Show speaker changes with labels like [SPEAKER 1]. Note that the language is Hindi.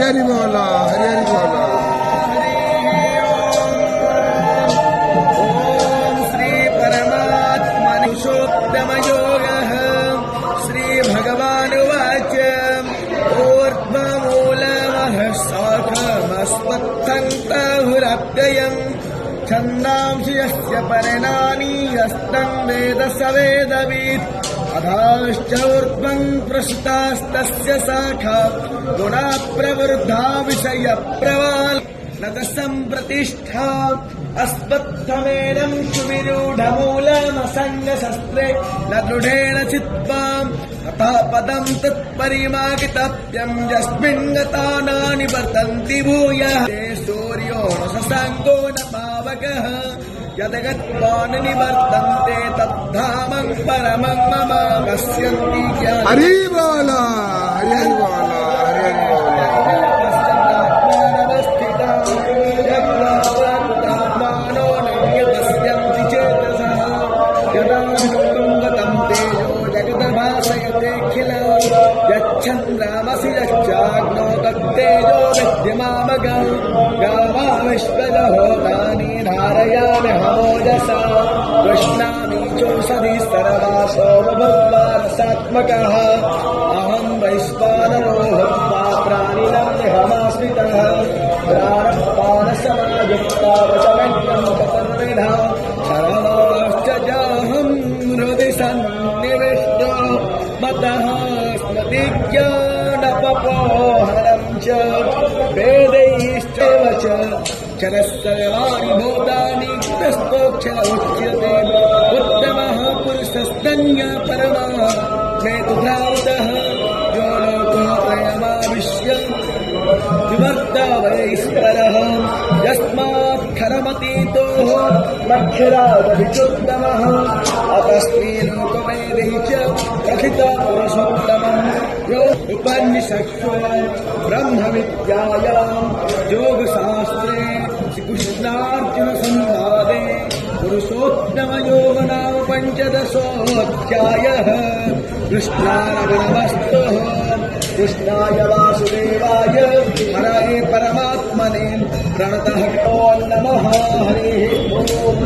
[SPEAKER 1] हरि बोला, हरि हरि बोला।
[SPEAKER 2] ओम श्री परमात्मने पुरुषोत्तम योगः श्री भगवानुवाच ऊर्ध्वमूलमः शाखमस्मत्थन्तहुरव्ययम् छन्दांसि यस्य पर्णानि यस्तं वेद स वेदवित् अधाश्च ऊर्ध्वं प्रसृतास्तस्य शाखा गुणा प्रवृद्धा विषयप्रवाल न सम्प्रतिष्ठा अस्मत्थमेनं सुविरूढमूलमसङ्गशस्त्रे न दृढेन चित्वाम् तथा पदं तत्परिमार्गितव्यं यस्मिन् गता न निवर्तन्ति भूयः ते सूर्यो न शशाङ्को न पावकः यद्गत्वा न निवर्तन्ते तद्धामं परमं मम पश्यन्ति ज्ञानं
[SPEAKER 1] हरि बोला, हरि हरि बोला, हरि हरि बोला।
[SPEAKER 2] यच्छन्द्रामसि यच्चाग्नो तत्तेजो विद्यमामगं गावाविश्वदहोतानि धारयामि हमोजसा कृष्णामि चोषधि सर्वासो भूत्वा रसात्मकः अहं वैश्वानरो भूत्वा प्राणिनं निहमाश्रितः प्राणपानसमायुक्ता वचमन्यं चतुर्विधा सर्वाश्च जाहं हृदि सन्निविष्टो मतः स्मृतिज्ञानपपोहनं च वेदैश्चैव च क्षरः सर्वाणि भूतानि तस्थोऽक्षर उच्यते उत्तमः पुरुषस्तन्यः परमः मे तु भ्रान्तः यो लोकोत्रयमाविश्य विवर्ता वैश्वरः यस्मात्खरमतीतो मक्षरादविचोत्तमः अतस्मै लोकवेदै च प्रथितः पुरुषोत्तमम् यो उपनिषत्सु ब्रह्मविद्यायां योगशास्त्रे श्रीकृष्णार्जुनसंवादे पुरुषोत्तमयोग नाम पञ्चदशोऽध्यायः कृष्णार्पणमस्तु। कृष्णाय वासुदेवाय हरये परमात्मने प्रणतः नमः। हरिः ओम्।